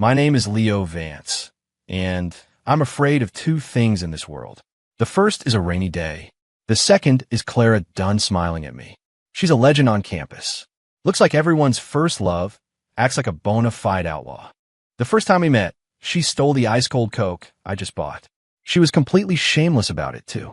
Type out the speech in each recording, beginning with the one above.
My name is Leo Vance, and I'm afraid of two things in this world. The first is a rainy day. The second is Clara done smiling at me. She's a legend on campus. Looks like everyone's first love, acts like a bona fide outlaw. The first time we met, she stole the ice-cold Coke I just bought. She was completely shameless about it, too.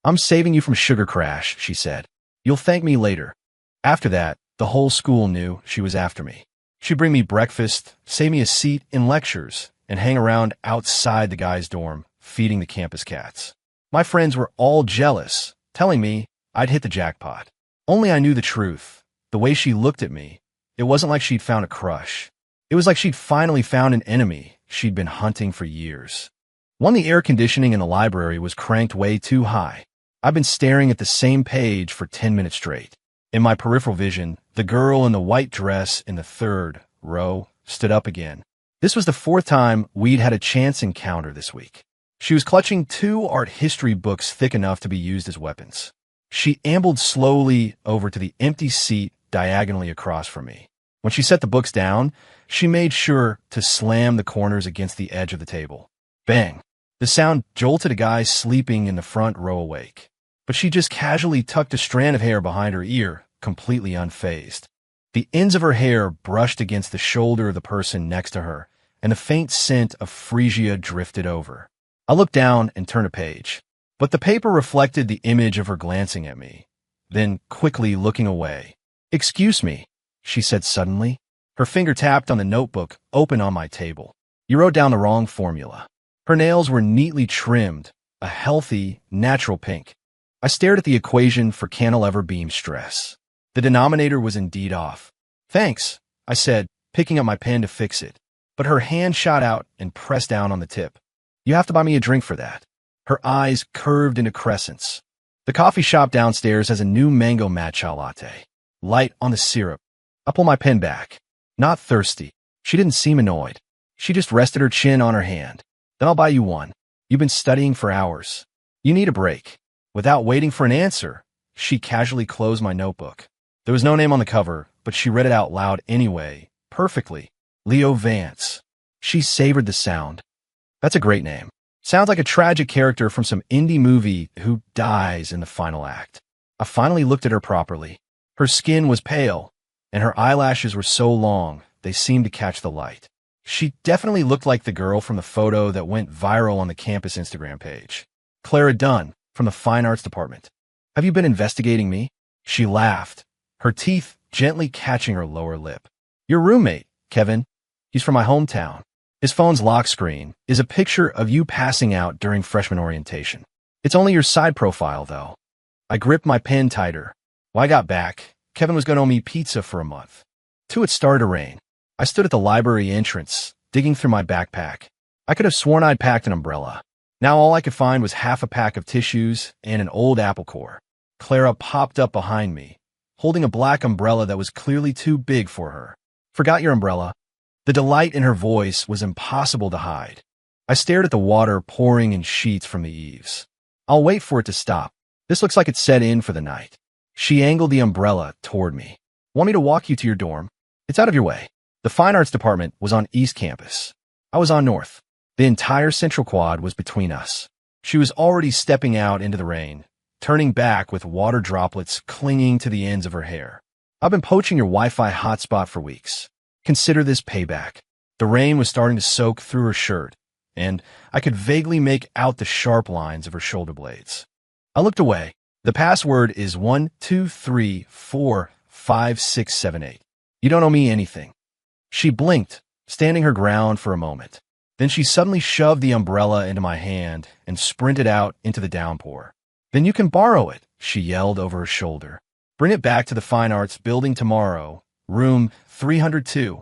"I'm saving you from sugar crash," she said. "You'll thank me later." After that, the whole school knew she was after me. She'd bring me breakfast, save me a seat in lectures, and hang around outside the guys' dorm, feeding the campus cats. My friends were all jealous, telling me I'd hit the jackpot. Only I knew the truth. The way she looked at me, it wasn't like she'd found a crush. It was like she'd finally found an enemy she'd been hunting for years. One, the air conditioning in the library was cranked way too high. I'd been staring at the same page for 10 minutes straight. In my peripheral vision, the girl in the white dress in the third row stood up again. This was the fourth time we'd had a chance encounter this week. She was clutching two art history books thick enough to be used as weapons. She ambled slowly over to the empty seat diagonally across from me. When she set the books down, she made sure to slam the corners against the edge of the table. Bang! The sound jolted a guy sleeping in the front row awake. But she just casually tucked a strand of hair behind her ear, completely unfazed. The ends of her hair brushed against the shoulder of the person next to her, and the faint scent of freesia drifted over. I looked down and turned a page, but the paper reflected the image of her glancing at me, then quickly looking away. "Excuse me," she said suddenly. Her finger tapped on the notebook open on my table. "You wrote down the wrong formula." Her nails were neatly trimmed, a healthy, natural pink. I stared at the equation for cantilever beam stress. The denominator was indeed off. "Thanks," I said, picking up my pen to fix it. But her hand shot out and pressed down on the tip. "You have to buy me a drink for that." Her eyes curved into crescents. "The coffee shop downstairs has a new mango matcha latte. Light on the syrup." I pulled my pen back. "Not thirsty." She didn't seem annoyed. She just rested her chin on her hand. "Then I'll buy you one. You've been studying for hours. You need a break." Without waiting for an answer, she casually closed my notebook. There was no name on the cover, but she read it out loud anyway, perfectly. Leo Vance. She savored the sound. "That's a great name. Sounds like a tragic character from some indie movie who dies in the final act." I finally looked at her properly. Her skin was pale, and her eyelashes were so long they seemed to catch the light. She definitely looked like the girl from the photo that went viral on the campus Instagram page. Clara Dunn, from the Fine Arts Department. "Have you been investigating me?" She laughed, her teeth gently catching her lower lip. "Your roommate, Kevin. He's from my hometown. His phone's lock screen is a picture of you passing out during freshman orientation. It's only your side profile, though." I gripped my pen tighter. When I got back, Kevin was going to owe me pizza for a month. 2, it started to rain. I stood at the library entrance, digging through my backpack. I could have sworn I'd packed an umbrella. Now all I could find was half a pack of tissues and an old apple core. Clara popped up behind me, holding a black umbrella that was clearly too big for her. "Forgot your umbrella." The delight in her voice was impossible to hide. I stared at the water pouring in sheets from the eaves. "I'll wait for it to stop. This looks like it's set in for the night." She angled the umbrella toward me. "Want me to walk you to your dorm? It's out of your way." The Fine Arts Department was on East Campus. I was on North. The entire Central Quad was between us. She was already stepping out into the rain, turning back with water droplets clinging to the ends of her hair. "I've been poaching your Wi-Fi hotspot for weeks. Consider this payback." The rain was starting to soak through her shirt, and I could vaguely make out the sharp lines of her shoulder blades. I looked away. "The password is 1234567 8. You don't owe me anything." She blinked, standing her ground for a moment. Then she suddenly shoved the umbrella into my hand and sprinted out into the downpour. "Then you can borrow it," she yelled over her shoulder. "Bring it back to the Fine Arts building tomorrow, room 302.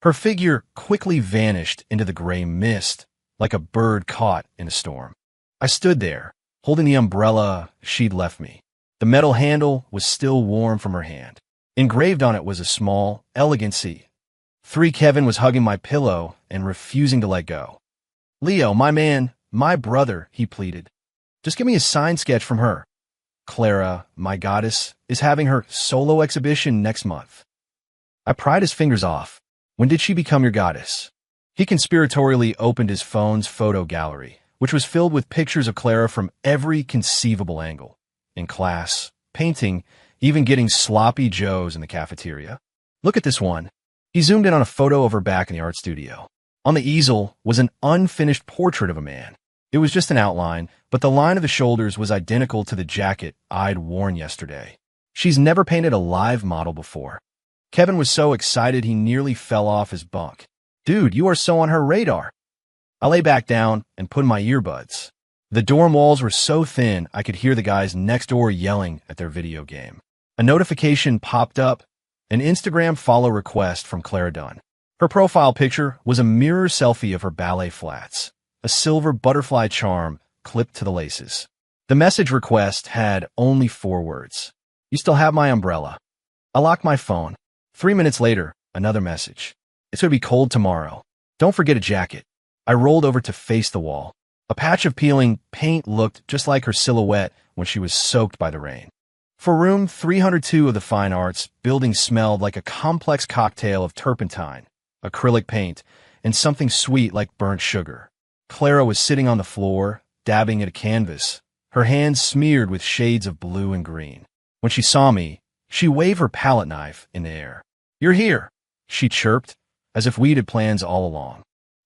Her figure quickly vanished into the gray mist, like a bird caught in a storm. I stood there, holding the umbrella she'd left me. The metal handle was still warm from her hand. Engraved on it was a small, elegant C. 3. Kevin was hugging my pillow and refusing to let go. "Leo, my man, my brother," he pleaded. "Just give me a sign sketch from her. Clara, my goddess, is having her solo exhibition next month." I pried his fingers off. "When did she become your goddess?" He conspiratorially opened his phone's photo gallery, which was filled with pictures of Clara from every conceivable angle. In class, painting, even getting sloppy joes in the cafeteria. Look at this one. He zoomed in on a photo of her back in the art studio. On the easel was an unfinished portrait of a man. It was just an outline, but the line of the shoulders was identical to the jacket I'd worn yesterday. She's never painted a live model before. Kevin was so excited he nearly fell off his bunk. Dude, you are so on her radar. I lay back down and put in my earbuds. The dorm walls were so thin I could hear the guys next door yelling at their video game. A notification popped up, an Instagram follow request from Clara Dunn. Her profile picture was a mirror selfie of her ballet flats, a silver butterfly charm clipped to the laces. The message request had only 4 words. You still have my umbrella. I locked my phone. 3 minutes later, another message. It's going to be cold tomorrow. Don't forget a jacket. I rolled over to face the wall. A patch of peeling paint looked just like her silhouette when she was soaked by the rain. For room 302 of the Fine Arts, building smelled like a complex cocktail of turpentine, acrylic paint, and something sweet like burnt sugar. Clara was sitting on the floor, dabbing at a canvas, her hands smeared with shades of blue and green. When she saw me, she waved her palette knife in the air. You're here, she chirped, as if we'd had plans all along.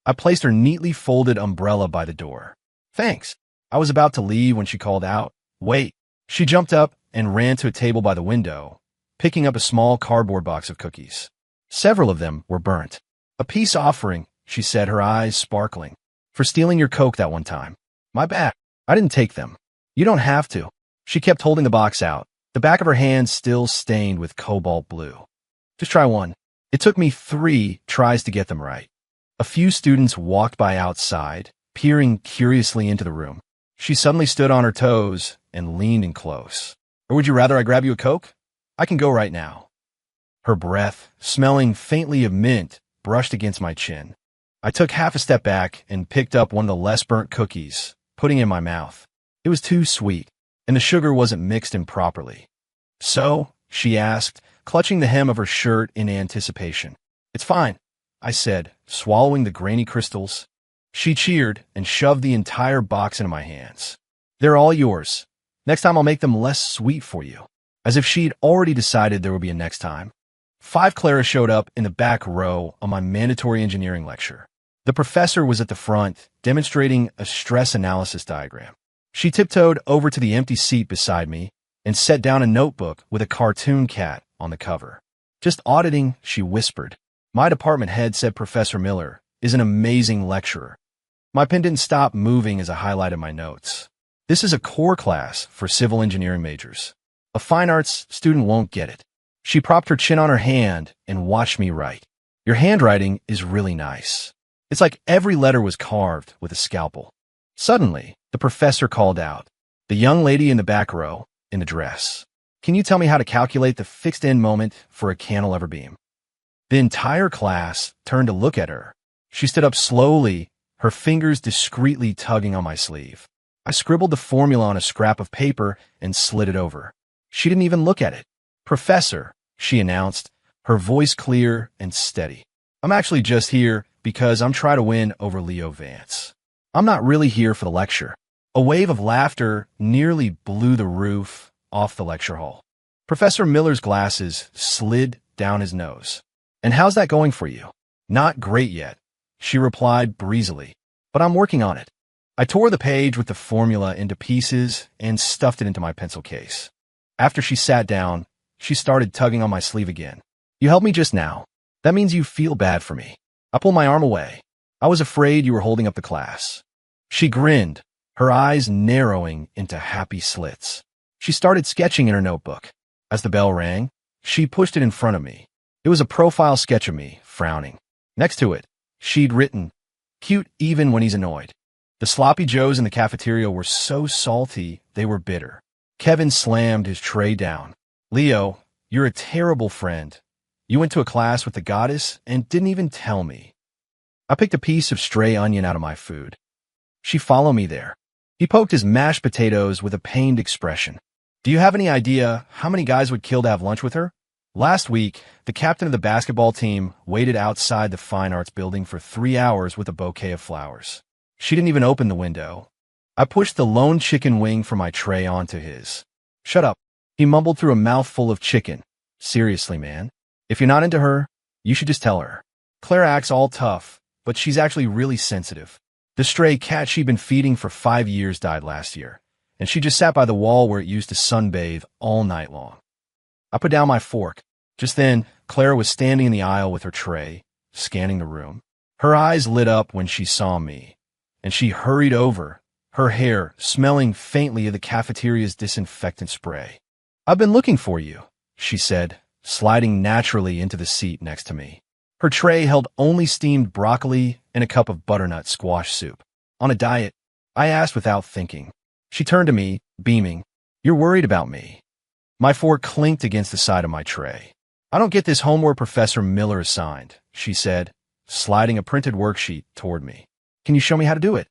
I placed her neatly folded umbrella by the door. Thanks. I was about to leave when she called out, wait. She jumped up and ran to a table by the window, picking up a small cardboard box of cookies. Several of them were burnt. A peace offering, she said, her eyes sparkling. For stealing your Coke that one time. My bad. I didn't take them. You don't have to. She kept holding the box out, the back of her hand still stained with cobalt blue. Just try one. It took me 3 tries to get them right. A few students walked by outside, peering curiously into the room. She suddenly stood on her toes and leaned in close. Or would you rather I grab you a Coke? I can go right now. Her breath, smelling faintly of mint, brushed against my chin. I took half a step back and picked up one of the less burnt cookies, putting it in my mouth. It was too sweet, and the sugar wasn't mixed in properly. So, she asked, clutching the hem of her shirt in anticipation. It's fine, I said, swallowing the grainy crystals. She cheered and shoved the entire box into my hands. They're all yours. Next time I'll make them less sweet for you. As if she'd already decided there would be a next time. 5 Clara showed up in the back row on my mandatory engineering lecture. The professor was at the front, demonstrating a stress analysis diagram. She tiptoed over to the empty seat beside me and set down a notebook with a cartoon cat on the cover. Just auditing, she whispered. My department head said Professor Miller is an amazing lecturer. My pen didn't stop moving as I highlighted my notes. This is a core class for civil engineering majors. A fine arts student won't get it. She propped her chin on her hand and watched me write. Your handwriting is really nice. It's like every letter was carved with a scalpel. Suddenly, the professor called out, the young lady in the back row, in the dress. Can you tell me how to calculate the fixed end moment for a cantilever beam? The entire class turned to look at her. She stood up slowly, her fingers discreetly tugging on my sleeve. I scribbled the formula on a scrap of paper and slid it over. She didn't even look at it. Professor, she announced, her voice clear and steady. I'm actually just here because I'm trying to win over Leo Vance. I'm not really here for the lecture. A wave of laughter nearly blew the roof off the lecture hall. Professor Miller's glasses slid down his nose. And how's that going for you? Not great yet, she replied breezily, but I'm working on it. I tore the page with the formula into pieces and stuffed it into my pencil case. After she sat down, she started tugging on my sleeve again. You helped me just now. That means you feel bad for me. I pulled my arm away. I was afraid you were holding up the class. She grinned, her eyes narrowing into happy slits. She started sketching in her notebook. As the bell rang, she pushed it in front of me. It was a profile sketch of me, frowning. Next to it, she'd written, cute even when he's annoyed. The sloppy joes in the cafeteria were so salty, they were bitter. Kevin slammed his tray down. Leo, you're a terrible friend. You went to a class with the goddess and didn't even tell me. I picked a piece of stray onion out of my food. She followed me there. He poked his mashed potatoes with a pained expression. Do you have any idea how many guys would kill to have lunch with her? Last week, the captain of the basketball team waited outside the Fine Arts building for 3 hours with a bouquet of flowers. She didn't even open the window. I pushed the lone chicken wing from my tray onto his. "Shut up," he mumbled through a mouthful of chicken. "Seriously, man. If you're not into her, you should just tell her." Clara acts all tough, but she's actually really sensitive. The stray cat she'd been feeding for 5 years died last year, and she just sat by the wall where it used to sunbathe all night long. I put down my fork. Just then, Clara was standing in the aisle with her tray, scanning the room. Her eyes lit up when she saw me, and she hurried over, her hair smelling faintly of the cafeteria's disinfectant spray. "I've been looking for you," she said, sliding naturally into the seat next to me. Her tray held only steamed broccoli and a cup of butternut squash soup. "On a diet?" I asked without thinking. She turned to me, beaming. "You're worried about me." My fork clinked against the side of my tray. "I don't get this homework Professor Miller assigned," she said, sliding a printed worksheet toward me. "Can you show me how to do it?"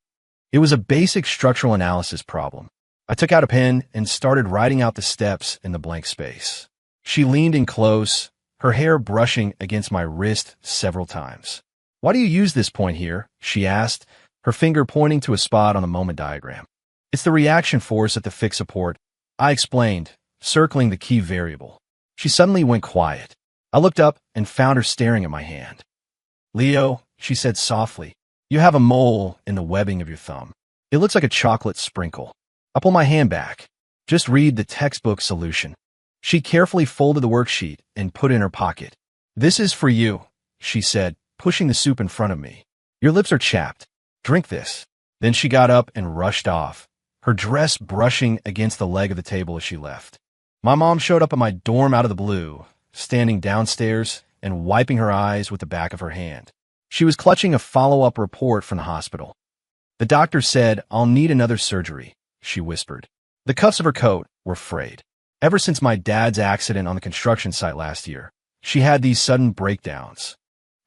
It was a basic structural analysis problem. I took out a pen and started writing out the steps in the blank space. She leaned in close, her hair brushing against my wrist several times. "Why do you use this point here?" she asked, her finger pointing to a spot on the moment diagram. "It's the reaction force at the fixed support," I explained, circling the key variable. She suddenly went quiet. I looked up and found her staring at my hand. "Leo," she said softly, "you have a mole in the webbing of your thumb. It looks like a chocolate sprinkle." I pulled my hand back. "Just read the textbook solution." She carefully folded the worksheet and put it in her pocket. "This is for you," she said, pushing the soup in front of me. "Your lips are chapped. Drink this." Then she got up and rushed off, her dress brushing against the leg of the table as she left. My mom showed up at my dorm out of the blue, standing downstairs and wiping her eyes with the back of her hand. She was clutching a follow-up report from the hospital. "The doctor said I'll need another surgery," she whispered. The cuffs of her coat were frayed. Ever since my dad's accident on the construction site last year, she had these sudden breakdowns.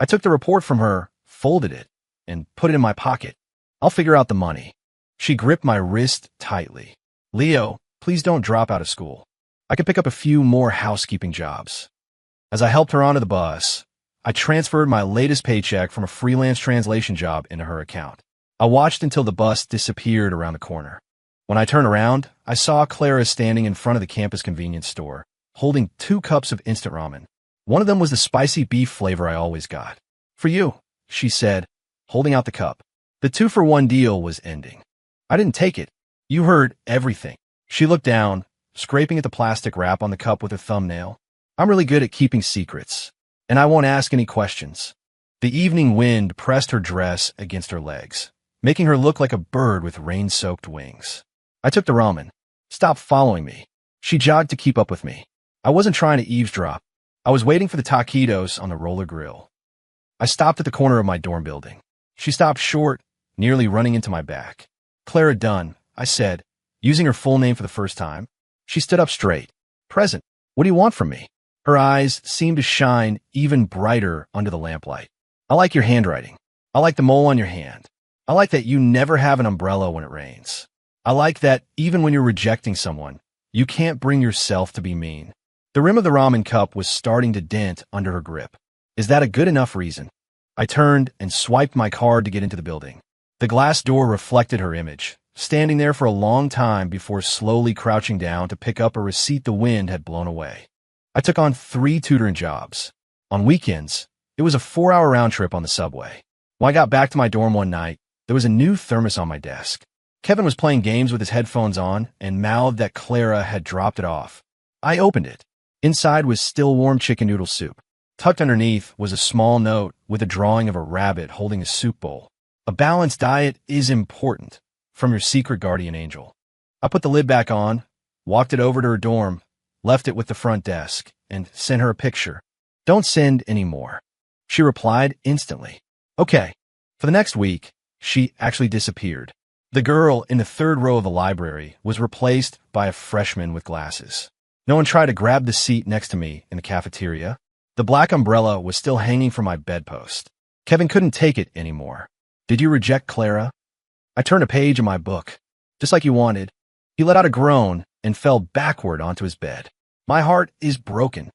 I took the report from her, folded it, and put it in my pocket. "I'll figure out the money." She gripped my wrist tightly. "Leo, please don't drop out of school. I could pick up a few more housekeeping jobs." As I helped her onto the bus, I transferred my latest paycheck from a freelance translation job into her account. I watched until the bus disappeared around the corner. When I turned around, I saw Clara standing in front of the campus convenience store, holding 2 cups of instant ramen. One of them was the spicy beef flavor I always got. "For you," she said, holding out the cup. The 2-for-1 deal was ending. I didn't take it. "You heard everything." She looked down, scraping at the plastic wrap on the cup with her thumbnail. "I'm really good at keeping secrets, and I won't ask any questions." The evening wind pressed her dress against her legs, making her look like a bird with rain-soaked wings. I took the ramen. "Stop following me." She jogged to keep up with me. I wasn't trying to eavesdrop. I was waiting for the taquitos on the roller grill. I stopped at the corner of my dorm building. She stopped short, nearly running into my back. "Clara Dunn," I said, using her full name for the first time. She stood up straight. "Present. What do you want from me?" Her eyes seemed to shine even brighter under the lamplight. "I like your handwriting. I like the mole on your hand. I like that you never have an umbrella when it rains. I like that even when you're rejecting someone, you can't bring yourself to be mean." The rim of the ramen cup was starting to dent under her grip. "Is that a good enough reason?" I turned and swiped my card to get into the building. The glass door reflected her image, standing there for a long time before slowly crouching down to pick up a receipt the wind had blown away. I took on 3 tutoring jobs. On weekends, it was a 4-hour round trip on the subway. When I got back to my dorm one night, there was a new thermos on my desk. Kevin was playing games with his headphones on and mouthed that Clara had dropped it off. I opened it. Inside was still warm chicken noodle soup. Tucked underneath was a small note with a drawing of a rabbit holding a soup bowl. "A balanced diet is important. From your secret guardian angel." I put the lid back on, walked it over to her dorm, left it with the front desk, and sent her a picture. "Don't send any more." She replied instantly. "Okay." For the next week, she actually disappeared. The girl in the 3rd row of the library was replaced by a freshman with glasses. No one tried to grab the seat next to me in the cafeteria. The black umbrella was still hanging from my bedpost. Kevin couldn't take it anymore. "Did you reject Clara?" I turned a page in my book. "Just like you wanted." He let out a groan and fell backward onto his bed. "My heart is broken."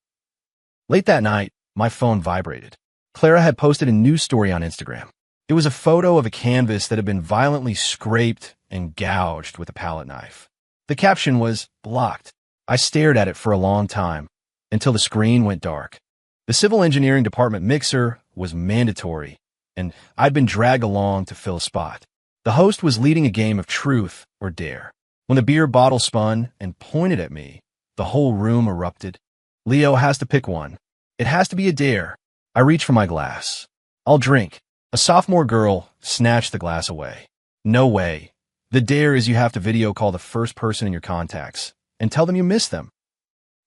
Late that night, my phone vibrated. Clara had posted a news story on Instagram. It was a photo of a canvas that had been violently scraped and gouged with a palette knife. The caption was, "Blocked." I stared at it for a long time, until the screen went dark. The civil engineering department mixer was mandatory, and I'd been dragged along to fill a spot. The host was leading a game of truth or dare. When the beer bottle spun and pointed at me, the whole room erupted. Leo has to pick one. It has to be a dare. I reach for my glass. I'll drink. A sophomore girl snatched the glass away. No way. The dare is you have to video call the first person in your contacts and tell them you miss them.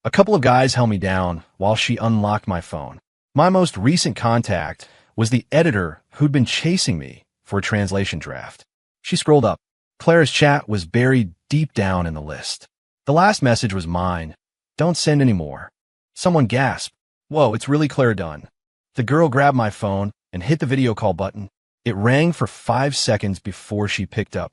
A couple of guys held me down while she unlocked my phone. My most recent contact was the editor who'd been chasing me for a translation draft. She scrolled up. Clara's chat was buried deep down in the list. The last message was mine. "Don't send any more." Someone gasped. "Whoa, it's really Clara Dunn." The girl grabbed my phone and hit the video call button. It rang for 5 seconds before she picked up.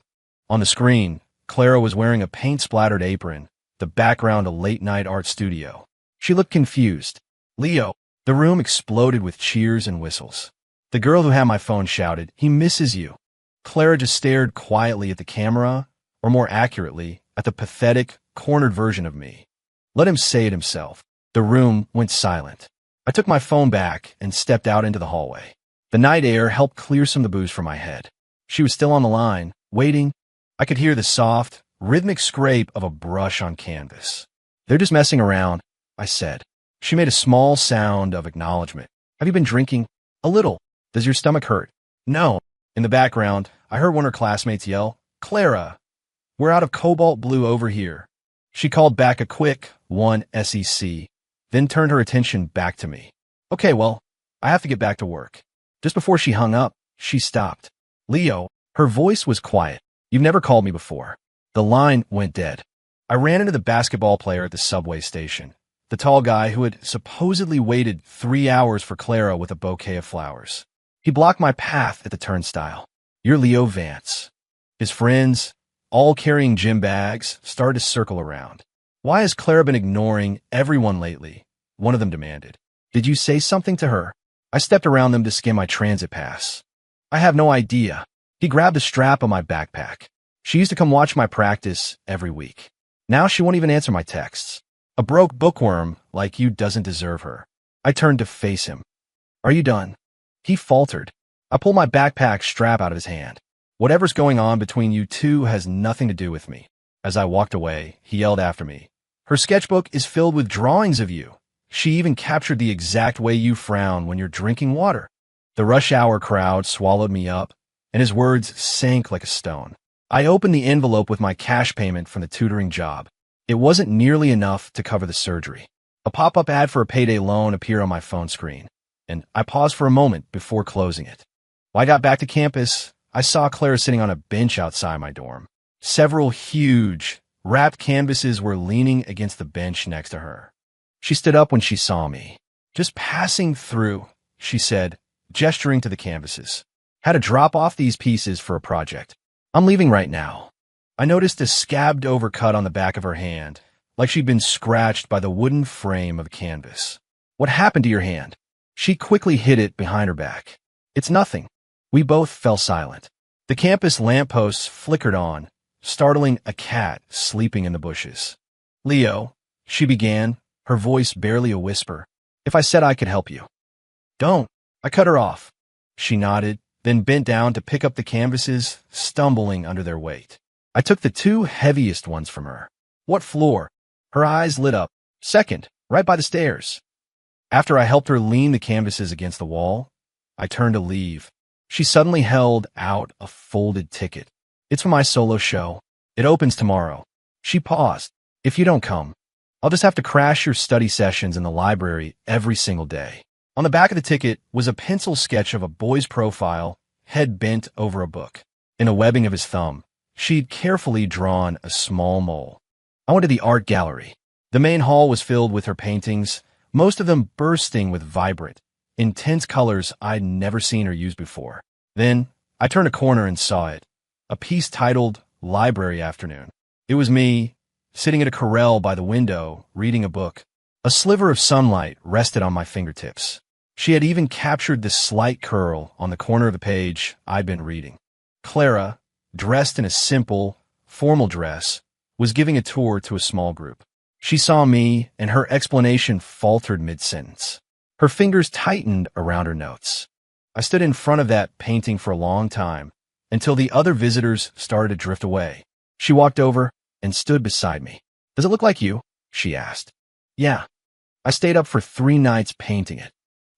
On the screen, Clara was wearing a paint-splattered apron, the background a late-night art studio. She looked confused. "Leo." The room exploded with cheers and whistles. The girl who had my phone shouted, "He misses you." Clara just stared quietly at the camera, or more accurately, at the pathetic, cornered version of me. Let him say it himself. The room went silent. I took my phone back and stepped out into the hallway. The night air helped clear some of the booze from my head. She was still on the line, waiting. I could hear the soft, rhythmic scrape of a brush on canvas. "They're just messing around," I said. She made a small sound of acknowledgement. "Have you been drinking?" "A little." "Does your stomach hurt?" "No." In the background, I heard one of her classmates yell, "Clara, we're out of cobalt blue over here." She called back a quick, "one SEC," then turned her attention back to me. "Okay, well, I have to get back to work." Just before she hung up, she stopped. "Leo." Her voice was quiet. "You've never called me before." The line went dead. I ran into the basketball player at the subway station, the tall guy who had supposedly waited 3 hours for Clara with a bouquet of flowers. He blocked my path at the turnstile. "You're Leo Vance." His friends, all carrying gym bags, started to circle around. "Why has Clara been ignoring everyone lately?" One of them demanded. "Did you say something to her?" I stepped around them to scan my transit pass. "I have no idea." He grabbed the strap of my backpack. "She used to come watch my practice every week. Now she won't even answer my texts. A broke bookworm like you doesn't deserve her." I turned to face him. "Are you done?" He faltered. I pulled my backpack strap out of his hand. "Whatever's going on between you two has nothing to do with me." As I walked away, he yelled after me, "Her sketchbook is filled with drawings of you. She even captured the exact way you frown when you're drinking water." The rush hour crowd swallowed me up, and his words sank like a stone. I opened the envelope with my cash payment from the tutoring job. It wasn't nearly enough to cover the surgery. A pop-up ad for a payday loan appeared on my phone screen, and I paused for a moment before closing it. When I got back to campus, I saw Clara sitting on a bench outside my dorm. Several huge, wrapped canvases were leaning against the bench next to her. She stood up when she saw me. "Just passing through," she said, gesturing to the canvases. "Had to drop off these pieces for a project. I'm leaving right now." I noticed a scabbed-over cut on the back of her hand, like she'd been scratched by the wooden frame of a canvas. "What happened to your hand?" She quickly hid it behind her back. "It's nothing." We both fell silent. The campus lampposts flickered on, startling a cat sleeping in the bushes. "Leo," she began, her voice barely a whisper, "if I said I could help you." "Don't." I cut her off. She nodded, then bent down to pick up the canvases, stumbling under their weight. I took the 2 heaviest ones from her. "What floor?" Her eyes lit up. "Second, right by the stairs." After I helped her lean the canvases against the wall, I turned to leave. She suddenly held out a folded ticket. "It's for my solo show. It opens tomorrow." She paused. "If you don't come, I'll just have to crash your study sessions in the library every single day." On the back of the ticket was a pencil sketch of a boy's profile, head bent over a book. In a webbing of his thumb, she'd carefully drawn a small mole. I went to the art gallery. The main hall was filled with her paintings, most of them bursting with vibrant, intense colors I'd never seen her use before. Then, I turned a corner and saw it, a piece titled Library Afternoon. It was me, sitting at a corral by the window, reading a book. A sliver of sunlight rested on my fingertips. She had even captured the slight curl on the corner of the page I'd been reading. Clara, dressed in a simple, formal dress, was giving a tour to a small group. She saw me, and her explanation faltered mid-sentence. Her fingers tightened around her notes. I stood in front of that painting for a long time, until the other visitors started to drift away. She walked over and stood beside me. "Does it look like you?" she asked. "Yeah. I stayed up for 3 nights painting it."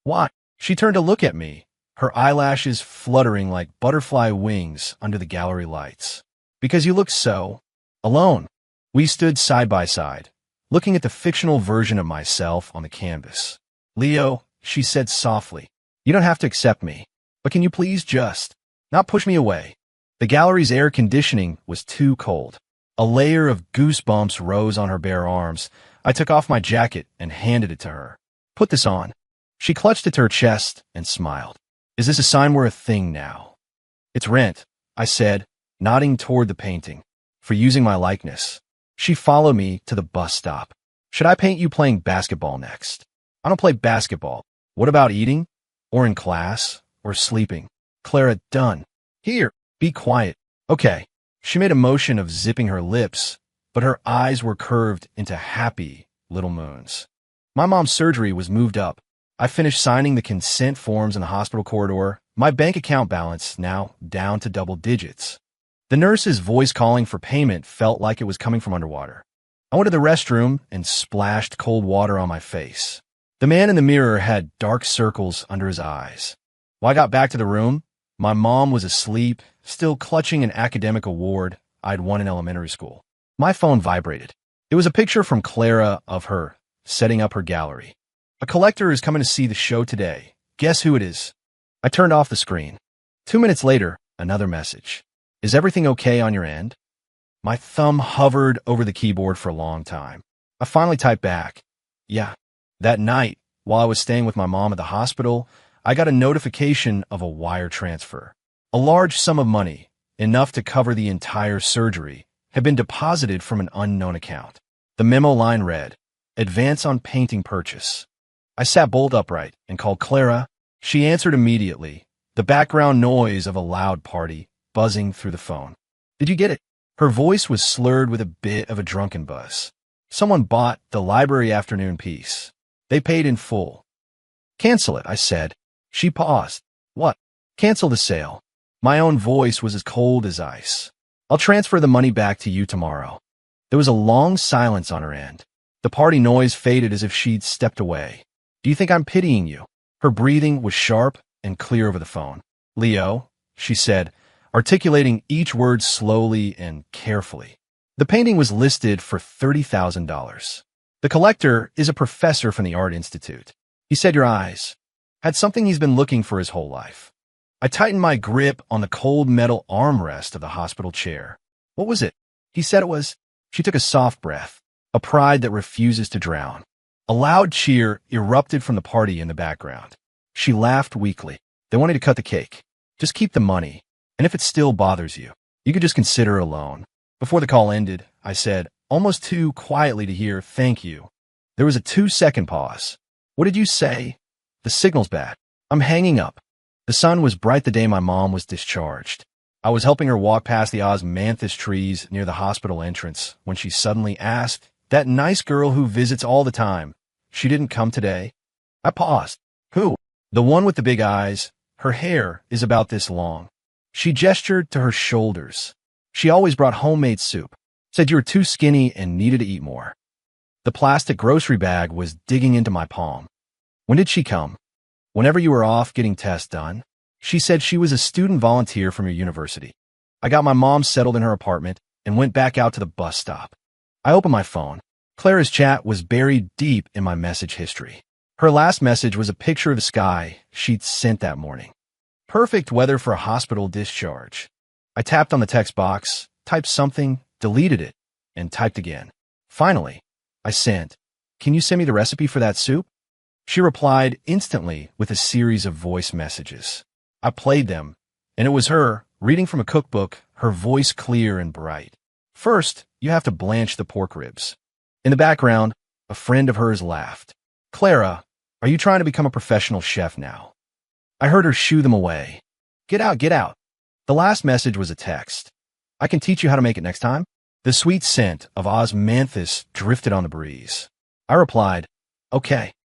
"Why?" She turned to look at me, her eyelashes fluttering like butterfly wings under the gallery lights. "Because you look so alone." We stood side by side, looking at the fictional version of myself on the canvas. "Leo," she said softly, "you don't have to accept me, but can you please just not push me away?" The gallery's air conditioning was too cold. A layer of goosebumps rose on her bare arms. I took off my jacket and handed it to her. "Put this on." She clutched it to her chest and smiled. "Is this a sign we're a thing now?" "It's rent," I said, nodding toward the painting, "for using my likeness." She followed me to the bus stop. "Should I paint you playing basketball next?" "I don't play basketball." "What about eating? Or in class? Or sleeping?" "Clara, done." "Here, be quiet." "Okay." She made a motion of zipping her lips, but her eyes were curved into happy little moons. My mom's surgery was moved up. I finished signing the consent forms in the hospital corridor, my bank account balance now down to double digits. The nurse's voice calling for payment felt like it was coming from underwater. I went to the restroom and splashed cold water on my face. The man in the mirror had dark circles under his eyes. When I got back to the room, my mom was asleep, still clutching an academic award I'd won in elementary school. My phone vibrated. It was a picture from Clara of her setting up her gallery. "A collector is coming to see the show today. Guess who it is?" I turned off the screen. 2 minutes later, another message. "Is everything okay on your end?" My thumb hovered over the keyboard for a long time. I finally typed back, "Yeah." That night, while I was staying with my mom at the hospital, I got a notification of a wire transfer. A large sum of money, enough to cover the entire surgery, had been deposited from an unknown account. The memo line read, "Advance on painting purchase." I sat bolt upright and called Clara. She answered immediately, the background noise of a loud party buzzing through the phone. "Did you get it?" Her voice was slurred with a bit of a drunken buzz. "Someone bought the library afternoon piece. They paid in full." "Cancel it," I said. She paused. "What?" "Cancel the sale." My own voice was as cold as ice. "I'll transfer the money back to you tomorrow." There was a long silence on her end. The party noise faded as if she'd stepped away. "Do you think I'm pitying you?" Her breathing was sharp and clear over the phone. "Leo," she said, articulating each word slowly and carefully. "The painting was listed for $30,000. The collector is a professor from the Art Institute. He said your eyes had something he's been looking for his whole life." I tightened my grip on the cold metal armrest of the hospital chair. "What was it?" "He said it was—" She took a soft breath, a pride that refuses to drown. A loud cheer erupted from the party in the background. She laughed weakly. "They wanted to cut the cake. Just keep the money. And if it still bothers you, you could just consider a loan." Before the call ended, I said, almost too quietly to hear, "Thank you." There was a 2-second pause. "What did you say?" "The signal's bad. I'm hanging up." The sun was bright the day my mom was discharged. I was helping her walk past the osmanthus trees near the hospital entrance when she suddenly asked, "That nice girl who visits all the time, she didn't come today?" I paused. "Who?" "The one with the big eyes. Her hair is about this long." She gestured to her shoulders. "She always brought homemade soup. Said you were too skinny and needed to eat more." The plastic grocery bag was digging into my palm. "When did she come?" "Whenever you were off getting tests done." She said she was a student volunteer from your university. I got my mom settled in her apartment and went back out to the bus stop. I opened my phone. Clara's chat was buried deep in my message history. Her last message was a picture of the sky she'd sent that morning. Perfect weather for a hospital discharge. I tapped on the text box, typed something, deleted it, and typed again. Finally, I sent, "Can you send me the recipe for that soup?" She replied instantly with a series of voice messages. I played them, and it was her, reading from a cookbook, her voice clear and bright. "First, you have to blanch the pork ribs." In the background, A friend of hers laughed. Clara, are you trying to become a professional chef now? I heard her shoo them away. Get out, get out. The last message was a text. I can teach you how to make it next time. The sweet scent of osmanthus drifted on the breeze. I replied, okay.